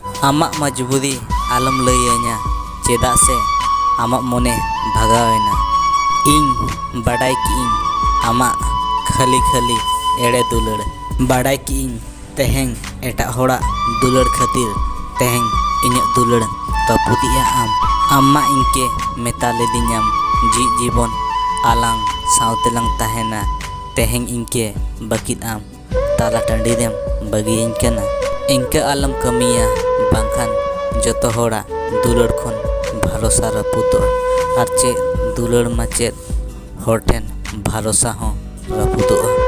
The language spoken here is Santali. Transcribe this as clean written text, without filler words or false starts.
आमाक मजबूरी आलम लैयाᱧᱟ चेदाग से आमाक मोने भागावेना। इन बाडाय किइं आमाक खाली खाली एड़े दुलड़ बाडाय किइं तेहें एटा होड़ा दुलड़ खातिर तेहें इᱧᱟᱹᱜ दुलड़ तपुदिया आम इनके मेता लेदिᱧᱟᱢ जी जीवन आलांग सावतेलांग तहेना तेहें इनके बकित आम ताला टांडी रेम बगियिᱧ कना। इनके आलम कमिया बांखान जतो होड़ा दुलड़ खन भरोसा रपुदोगा और चे दुलड़ मा चेद होड़ ठेन भरोसा हों रपुदोगा।